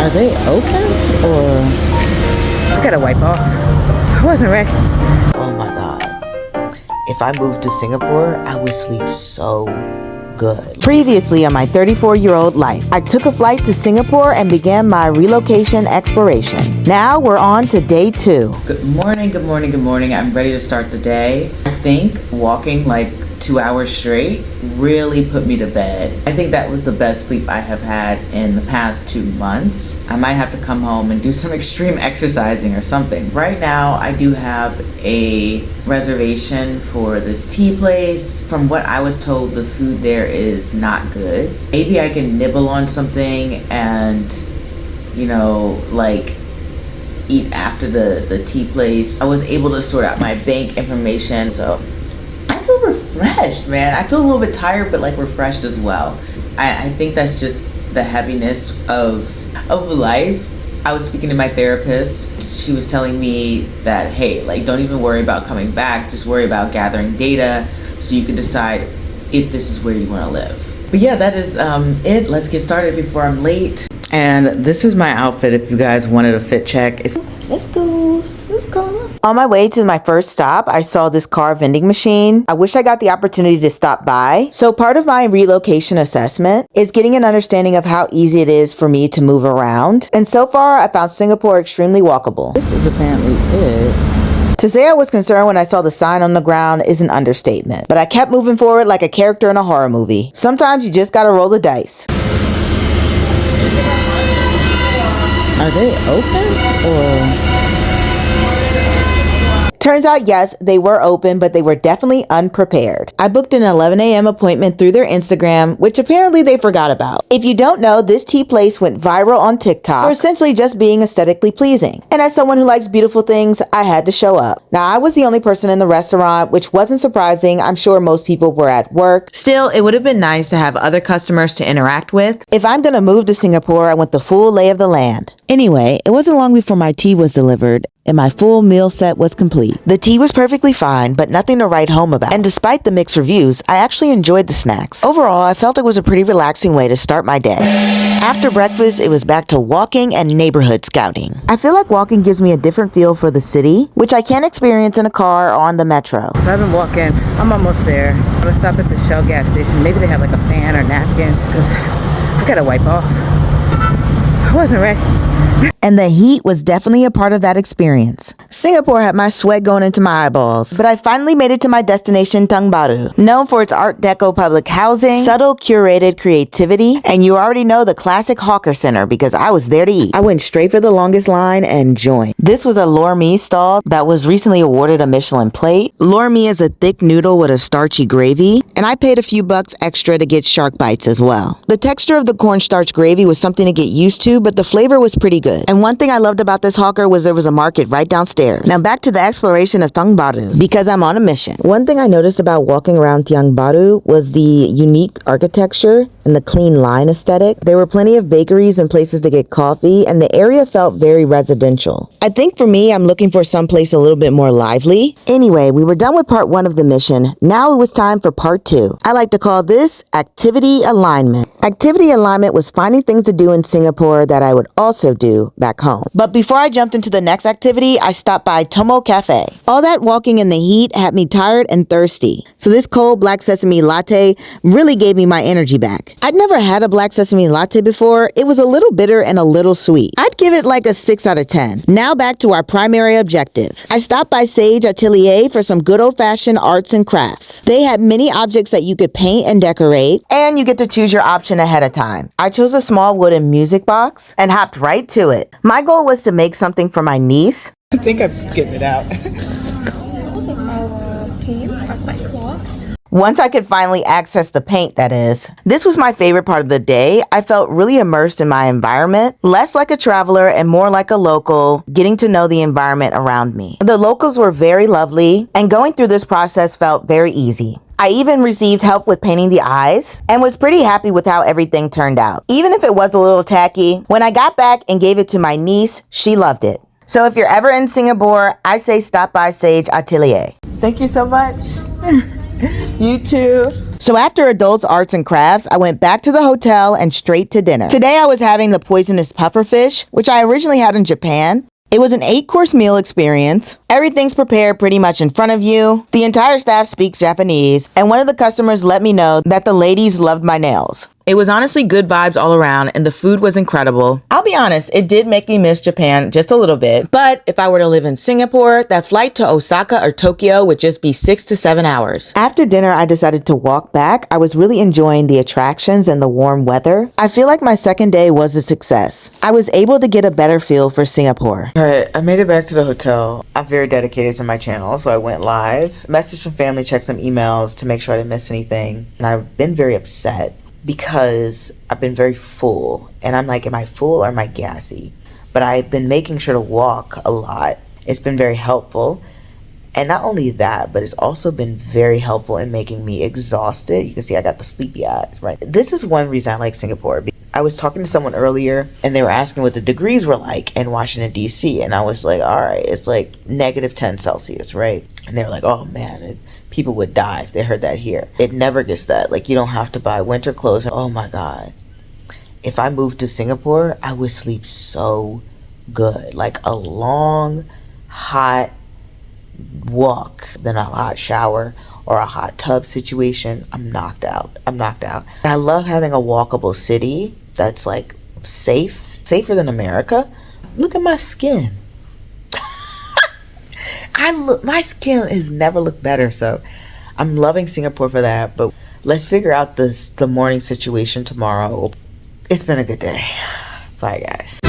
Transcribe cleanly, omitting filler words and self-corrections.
Are they open or? I gotta wipe off. I wasn't ready. Oh my god. If I moved to Singapore, I would sleep so good. Previously on my 34-year-old life, I took a flight to Singapore and began my relocation exploration. Now we're on to day 2. Good morning, good morning, good morning. I'm ready to start the day. I think walking like 2 hours straight really put me to bed. I think that was the best sleep I have had in the past 2 months. I might have to come home and do some extreme exercising or something. Right now, I do have a reservation for this tea place. From what I was told, the food there is not good. Maybe I can nibble on something and, you know, like eat after the tea place. I was able to sort out my bank information, so I feel refreshed, man. I feel a little bit tired, but like refreshed as well. I think that's just the heaviness of life. I was speaking to my therapist. She was telling me that, hey, like don't even worry about coming back. Just worry about gathering data so you can decide if this is where you want to live. But yeah, that is it. Let's get started before I'm late. And this is my outfit if you guys wanted a fit check. Let's go. Let's go. On my way to my first stop, I saw this car vending machine. I wish I got the opportunity to stop by. So part of my relocation assessment is getting an understanding of how easy it is for me to move around. And so far, I found Singapore extremely walkable. This is apparently it. To say I was concerned when I saw the sign on the ground is an understatement. But I kept moving forward like a character in a horror movie. Sometimes you just gotta roll the dice. Are they open or? Turns out, yes, they were open, but they were definitely unprepared. I booked an 11 a.m. appointment through their Instagram, which apparently they forgot about. If you don't know, this tea place went viral on TikTok for essentially just being aesthetically pleasing. And as someone who likes beautiful things, I had to show up. Now, I was the only person in the restaurant, which wasn't surprising. I'm sure most people were at work. Still, it would have been nice to have other customers to interact with. If I'm gonna move to Singapore, I want the full lay of the land. Anyway, it wasn't long before my tea was delivered and my full meal set was complete. The tea was perfectly fine, but nothing to write home about. And despite the mixed reviews, I actually enjoyed the snacks. Overall, I felt it was a pretty relaxing way to start my day. After breakfast, it was back to walking and neighborhood scouting. I feel like walking gives me a different feel for the city, which I can't experience in a car or on the metro. So I've been walking. I'm almost there. I'm gonna stop at the Shell gas station. Maybe they have like a fan or napkins, because I gotta wipe off. I wasn't ready. And the heat was definitely a part of that experience. Singapore had my sweat going into my eyeballs, but I finally made it to my destination, Tong Baru. Known for its Art Deco public housing, subtle curated creativity, and you already know the classic hawker center because I was there to eat. I went straight for the longest line and joined. This was a lor mee stall that was recently awarded a Michelin plate. Lor mee is a thick noodle with a starchy gravy, and I paid a few bucks extra to get shark bites as well. The texture of the cornstarch gravy was something to get used to, but the flavor was pretty good. And one thing I loved about this hawker was there was a market right downstairs. Now back to the exploration of Tong Baru, because I'm on a mission. One thing I noticed about walking around Tong Baru was the unique architecture and the clean line aesthetic. There were plenty of bakeries and places to get coffee, and the area felt very residential. I think for me, I'm looking for someplace a little bit more lively. Anyway, we were done with part 1 of the mission. Now it was time for part 2. I like to call this activity alignment. Activity alignment was finding things to do in Singapore that I would also do back home. But before I jumped into the next activity, I stopped by Tomo Cafe. All that walking in the heat had me tired and thirsty. So this cold black sesame latte really gave me my energy back. I'd never had a black sesame latte before. It was a little bitter and a little sweet. I'd give it like a 6 out of 10. Now back to our primary objective. I stopped by Sage Atelier for some good old-fashioned arts and crafts. They had many objects that you could paint and decorate, and you get to choose your option ahead of time. I chose a small wooden music box and hopped right to it. My goal was to make something for my niece. I think I'm getting it out. Most of our paints are quite cloth. Once I could finally access the paint, that is. This was my favorite part of the day. I felt really immersed in my environment, less like a traveler and more like a local, getting to know the environment around me. The locals were very lovely, and going through this process felt very easy. I even received help with painting the eyes and was pretty happy with how everything turned out. Even if it was a little tacky, when I got back and gave it to my niece, she loved it. So if you're ever in Singapore, I say stop by Sage Atelier. Thank you so much. You too. So after adults, arts, and crafts, I went back to the hotel and straight to dinner. Today I was having the poisonous pufferfish, which I originally had in Japan. It was an 8-course meal experience. Everything's prepared pretty much in front of you. The entire staff speaks Japanese, and one of the customers let me know that the ladies loved my nails. It was honestly good vibes all around, and the food was incredible. I'll be honest, it did make me miss Japan just a little bit, but if I were to live in Singapore, that flight to Osaka or Tokyo would just be 6 to 7 hours. After dinner, I decided to walk back. I was really enjoying the attractions and the warm weather. I feel like my second day was a success. I was able to get a better feel for Singapore. All right, I made it back to the hotel. I'm very dedicated to my channel, so I went live, messaged some family, checked some emails to make sure I didn't miss anything, and I've been very upset because I've been very full, and I'm like, am I full or am I gassy? But I've been making sure to walk a lot. It's been very helpful, and not only that, but it's also been very helpful in making me exhausted. You can see I got the sleepy eyes, right? This is one reason I like Singapore. I was talking to someone earlier, and they were asking what the degrees were like in Washington, D.C., and I was like, all right, it's like -10°C, right? And they were like, oh man, people would die if they heard that here. It never gets that. Like, you don't have to buy winter clothes. Oh my God. If I moved to Singapore, I would sleep so good. Like a long, hot walk, then a hot shower or a hot tub situation. I'm knocked out. And I love having a walkable city that's like safer than America. Look at my skin. My skin has never looked better, so I'm loving Singapore for that. But let's figure out the morning situation tomorrow. It's been a good day. Bye, guys.